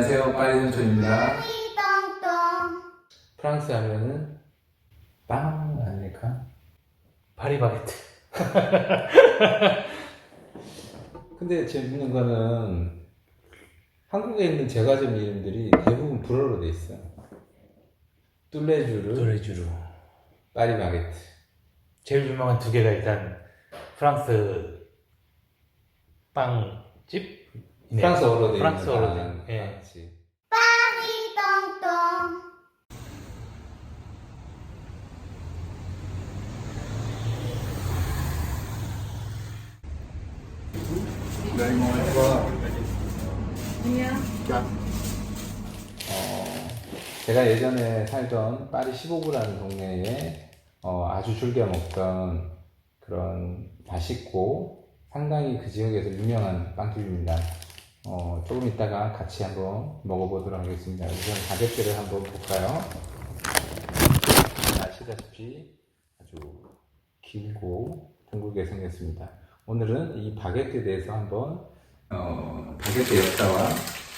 안녕하세요, 파리전초입니다. 똥똥. 프랑스 하면은 빵 아닙니까? 파리바게트. 근데 재밌는 거는 한국에 있는 제과점 이름들이 대부분 불어로 돼 있어. 뚜레쥬르, 도레주루. 파리바게트. 제일 유명한 두 개가 일단 프랑스 빵집. 프랑스어로 돼 있는 프랑스어로 빵. 된. 예. 빵집. 파리 똥똥. 제가 예전에 살던 파리 15구라는 동네에 아주 즐겨 먹던 그런 맛있고 상당히 그 지역에서 유명한 빵집입니다. 조금 이따가 같이 한번 먹어보도록 하겠습니다. 우선 가격대를 한번 볼까요? 아시다시피 아주 길고 둥글게 생겼습니다. 오늘은 이 바게트에 대해서 한번 바게트 역사와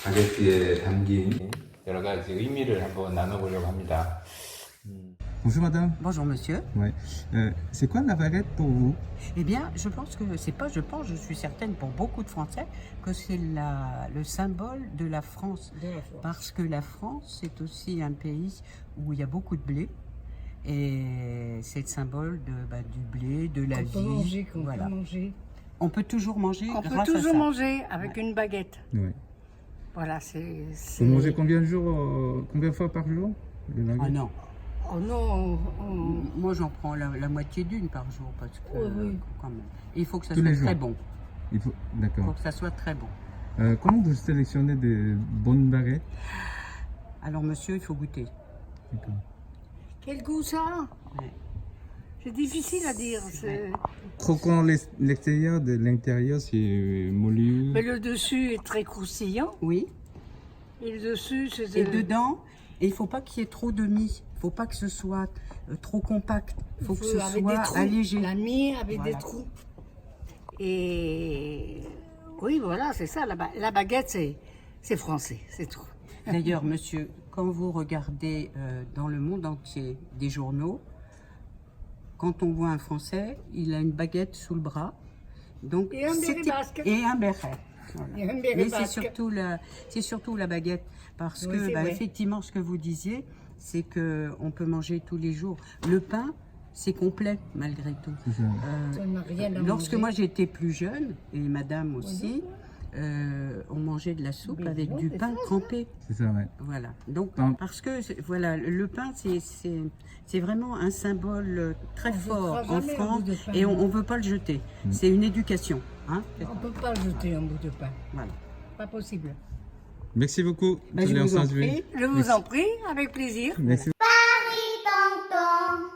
바게트에 담긴 여러 가지 의미를 한번 나눠보려고 합니다. Bonjour madame. Bonjour monsieur. Ouais. C'est quoi la baguette pour vous? Eh bien, je pense que c'est pas, je pense, je suis certaine pour beaucoup de Français que c'est le symbole de la France. Parce que la France, c'est aussi un pays où il y a beaucoup de blé. Et c'est le symbole du blé, de la vie. Voilà. On peut toujours manger On peut grâce à toujours ça. manger avec une baguette. Ouais. Voilà, c'est. Vous mangez combien de jours, combien de fois par jour les baguettes? Ah non. Oh non, Moi, j'en prends la moitié d'une par jour parce que Oui. quand même. Et il faut que ça Tous soit les jours. très bon. Il faut... Il faut D'accord. que ça soit très bon. Comment vous sélectionnez des bonnes baguettes? Alors monsieur, il faut goûter. D'accord. quel goût ça a. Ouais. C'est difficile à dire. Croquant l'extérieur, de l'intérieur, c'est moulu. Mais le dessus est très croustillant. Oui. Et le dessus, c'est. Et dedans, et il faut pas qu'il y ait trop de mie. Il faut pas que ce soit trop compact. Il faut que ce avec soit des trous. allégé. La mie avec Voilà. des trous. Et. Oui, voilà, c'est ça. La baguette, c'est français, c'est tout. D'ailleurs, monsieur, quand vous regardez dans le monde entier des journaux, quand on voit un Français, il a une baguette sous le bras. Donc, Et un béret basque. Et un béret. Voilà. Et un béret Mais c'est basque. surtout la baguette. Parce Oui, que, c'est vrai. effectivement, ce que vous disiez, c'est qu'on peut manger tous les jours. Le pain, c'est complet, malgré tout. C'est ça. Ça n'a rien à Lorsque manger. moi j'étais plus jeune, et madame aussi, on mangeait de la soupe Mais avec non, du c'est pain ça, trempé. C'est ça, ouais. Voilà. Donc, Pain. parce que voilà, le pain, c'est vraiment un symbole très fort jetera en jamais un France bout de pain. et on ne veut pas le jeter. C'est une éducation. Hein. On ne peut pas jeter un bout de pain. Voilà. Pas possible. Merci beaucoup. Ben, je vous en prie. Je vous en prie, avec plaisir. Merci. 파리 똥똥.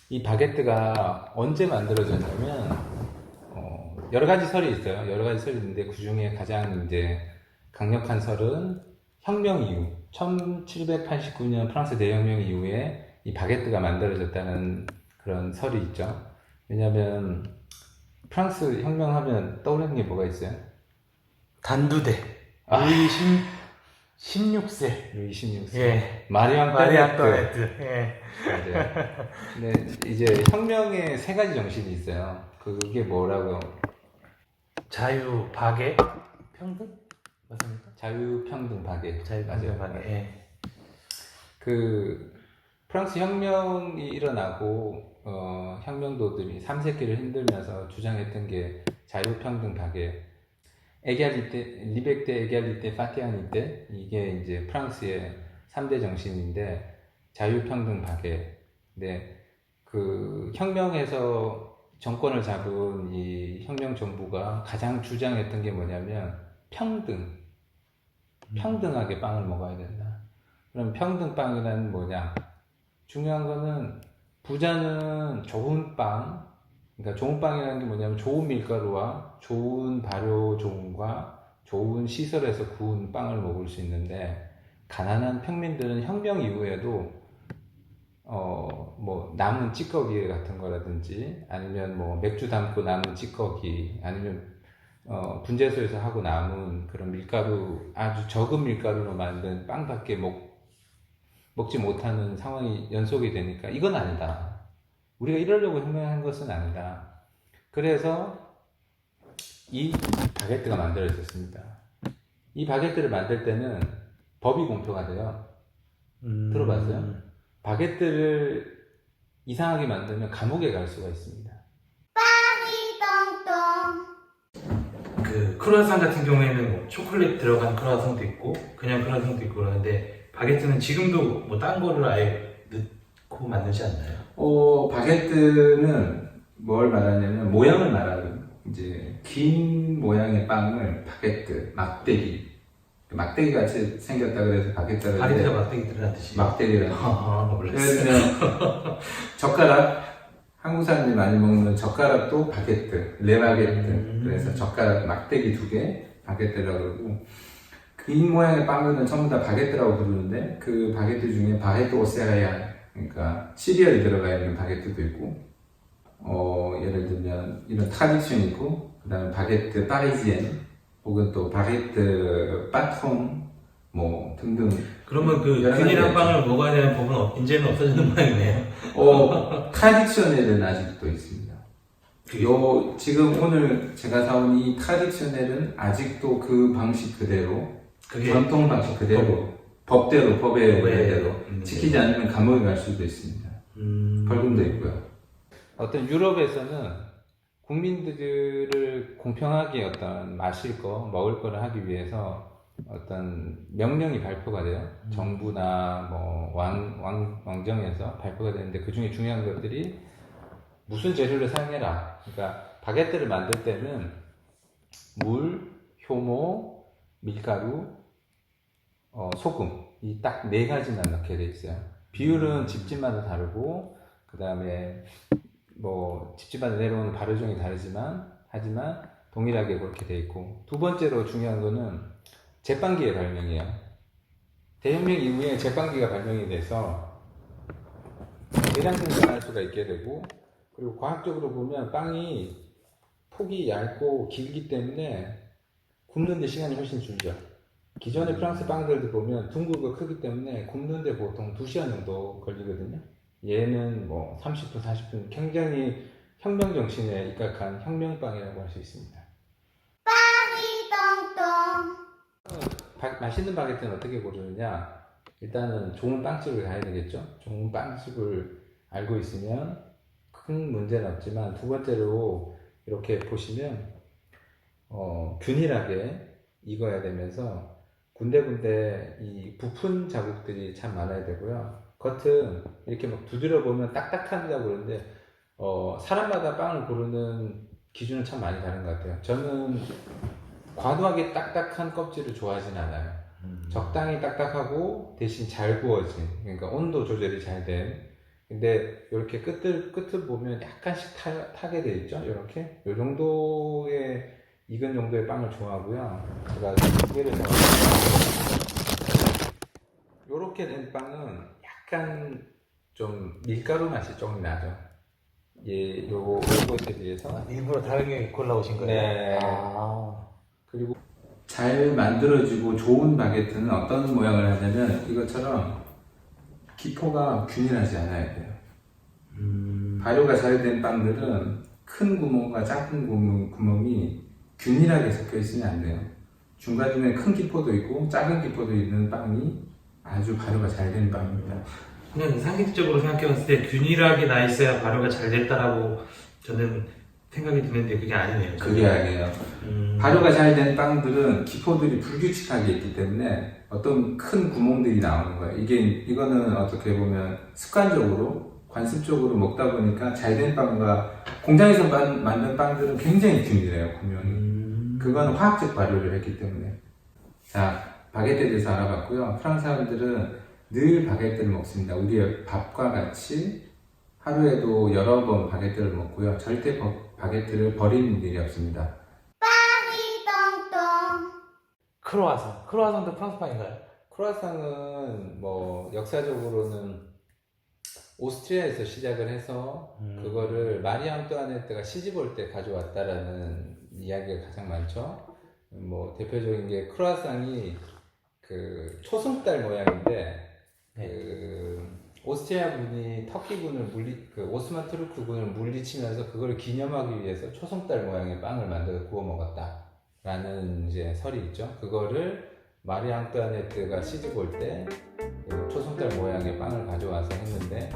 이 바게트가 언제 만들어졌냐면 여러 가지 설이 있어요. 여러 가지 설이 있는데 그 중에 가장 이제 강력한 설은 혁명 이후 1789년 프랑스 대혁명 이후에 이 바게트가 만들어졌다는 그런 설이 있죠. 왜냐하면 프랑스 혁명하면 떠오르는 게 뭐가 있어요? 단두대. 루이 16세. 루이 16세. 예. 마리 마리 앙뚜아네트. 안토네트. 예. 맞아요. 근데 이제 혁명에 세 가지 정신이 있어요. 그게 뭐라고요? 자유, 박애, 평등? 맞습니까? 자유, 평등, 박애. 자유, 맞아요. 평등, 박애. 예. 그 프랑스 혁명이 일어나고 혁명도들이 삼세끼를 흔들면서 주장했던 게 자유, 평등, 박애. 에갈리테, 리베르테, 에갈리테, 파테르니테 이게 이제 프랑스의 3대 정신인데 자유, 평등, 박애. 네, 그 혁명에서 정권을 잡은 이 혁명 정부가 가장 주장했던 게 뭐냐면 평등. 평등하게 빵을 먹어야 된다. 그럼 평등빵이란 뭐냐? 중요한 거는 부자는 좋은 빵, 그러니까 좋은 빵이라는 게 뭐냐면 좋은 밀가루와 좋은 발효종과 좋은 시설에서 구운 빵을 먹을 수 있는데 가난한 평민들은 혁명 이후에도 뭐 남은 찌꺼기 같은 거라든지 아니면 뭐 맥주 담고 남은 찌꺼기 아니면 분재소에서 하고 남은 그런 밀가루, 아주 적은 밀가루로 만든 빵밖에 먹지 못하는 상황이 연속이 되니까 이건 아니다. 우리가 이러려고 혁명한 것은 아니다. 그래서 이 바게트가 만들어졌습니다. 이 바게트를 만들 때는 법이 공표가 돼요. 들어봤어요? 바게트를 이상하게 만들면 감옥에 갈 수가 있습니다. 똥똥. 그 크루아상 같은 경우에는 뭐 초콜릿 들어간 크루아상도 있고 그냥 크루아상도 있고 그러는데 바게트는 지금도 뭐 딴 거를 아예 넣고 만들지 않나요? 바게트는 뭘 말하냐면 모양을 말하는 이제 긴 모양의 빵을 바게트, 막대기 같이 생겼다 그래서 바게트가 바게트가 막대기 들어간 뜻이. 막대기라는 몰랐어요. 예를 들면 젓가락, 한국 사람들이 많이 먹는 젓가락도 바게트, 레바게트. 그래서 젓가락 막대기 2개 바게트라고 그러고, 긴 모양의 빵들은 전부 다 바게트라고 부르는데 그 바게트 중에 바게트 오세라야, 그러니까 시리얼이 들어가 있는 바게트도 있고, 예를 들면 이런 타디션 있고, 그 다음에 바게트 파리지엔, 혹은 또 바게트 빠통, 뭐 등등. 그러면 그 여러 가지가 균일한 있죠. 빵을 먹어야 되는 법은 이제는 없어지는 모양이네요. 트라디셔넬은 아직도 있습니다. 지금 오늘 제가 사온 이 트라디셔넬은 아직도 그 방식 그대로, 그게 전통 방식 그대로, 법에 법에 의대로 지키지 않으면 감옥에 갈 수도 있습니다. 벌금도 있고요. 어떤 유럽에서는 국민들을 공평하게 어떤 마실 거, 먹을 거를 하기 위해서 어떤 명령이 발표가 돼요. 정부나 뭐 왕정에서 발표가 되는데 그 중에 중요한 것들이 무슨 재료를 사용해라. 그러니까 바게트를 만들 때는 물, 효모, 밀가루, 소금 이 딱 4가지만 넣게 돼 있어요. 비율은 집집마다 다르고 그 다음에 뭐 집집마다 내려오는 발효종이 다르지만 하지만 동일하게 그렇게 돼 있고, 두 번째로 중요한 거는 제빵기의 발명이에요. 대혁명 이후에 제빵기가 발명이 돼서 대량 생산할 수가 있게 되고, 그리고 과학적으로 보면 빵이 폭이 얇고 길기 때문에 굽는데 시간이 훨씬 줄죠. 기존의 프랑스 빵들도 보면 둥글고 크기 때문에 굽는데 보통 2시간 정도 걸리거든요. 얘는 뭐 30분, 40분 굉장히 혁명 정신에 입각한 혁명빵이라고 할 수 있습니다. 똥똥. 맛있는 바게트는 어떻게 고르느냐? 일단은 좋은 빵집을 가야 되겠죠? 좋은 빵집을 알고 있으면 큰 문제는 없지만, 두 번째로 이렇게 보시면 균일하게 익어야 되면서 군데군데 이 부푼 자국들이 참 많아야 되고요. 겉은 이렇게 막 두드려 보면 딱딱하다고 그러는데 사람마다 빵을 고르는 기준은 참 많이 다른 것 같아요. 저는 과도하게 딱딱한 껍질을 좋아하진 않아요. 적당히 딱딱하고 대신 잘 구워진, 그러니까 온도 조절이 잘 된. 근데 이렇게 끝을 보면 약간씩 타게 돼 있죠. 이렇게 이 정도의 익은 정도의 빵을 좋아하고요. 제가 예를 들어 이렇게 된 빵은 약간 좀 밀가루 맛이 조금 나죠. 요것에 비해서. 일부러 다르게 골라오신 거예요? 네. 아. 그리고 잘 만들어지고 좋은 바게트는 어떤 모양을 하냐면 이것처럼 기포가 균일하지 않아야 돼요. 발효가 잘 된 빵들은 큰 구멍과 작은 구멍이 균일하게 섞여 있으면 안 돼요. 중간중간에 큰 기포도 있고 작은 기포도 있는 빵이 아주 발효가 잘 된 빵입니다. 그냥 상식적으로 생각해봤을 때 균일하게 나 있어야 발효가 잘 됐다라고 저는 생각이 드는데 그게 아니네요. 그게 아니에요. 발효가 잘 된 빵들은 기포들이 불규칙하게 있기 때문에 어떤 큰 구멍들이 나오는 거예요. 이거는 어떻게 보면 습관적으로, 관습적으로 먹다 보니까 잘 된 빵과 공장에서 만든 빵들은 굉장히 균일해요, 분명히. 그건 화학적 발효를 했기 때문에. 자, 바게트에 대해서 알아봤고요. 프랑스 사람들은 늘 바게트를 먹습니다. 우리의 밥과 같이 하루에도 여러 번 바게트를 먹고요. 절대 바게트를 버리는 일이 없습니다. 똥똥. 크로아상도 프랑스 빵인가요? 크루아상은 뭐 역사적으로는 오스트리아에서 시작을 해서 그거를 마리 앙뚜아네트가 시집 올 때 가져왔다라는 이야기가 가장 많죠. 뭐 대표적인 게 크루아상이 그 초승달 모양인데 네. 그 오스트리아 군이 터키 군을 오스만 투르크 군을 물리치면서 그걸 기념하기 위해서 초승달 모양의 빵을 만들어 구워 먹었다라는 이제 설이 있죠. 그거를 마리 앙뚜아네트가 시집 올 때 그 초승달 모양의 빵을 가져와서 했는데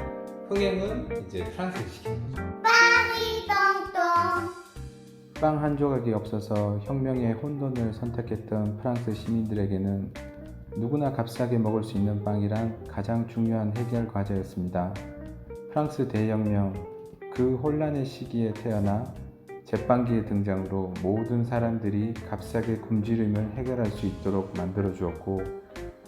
흥행은 이제 프랑스에 시킨 거죠. 똥똥. 빵 한 조각이 없어서 혁명의 혼돈을 선택했던 프랑스 시민들에게는 누구나 값싸게 먹을 수 있는 빵이란 가장 중요한 해결 과제였습니다. 프랑스 대혁명, 그 혼란의 시기에 태어나 제빵기의 등장으로 모든 사람들이 값싸게 굶주림을 해결할 수 있도록 만들어 주었고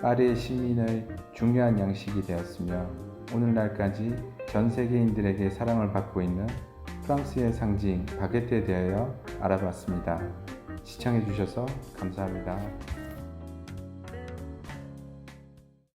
파리의 시민의 중요한 양식이 되었으며 오늘날까지 전 세계인들에게 사랑을 받고 있는 프랑스의 상징 바게트에 대하여 알아봤습니다. 시청해 주셔서 감사합니다.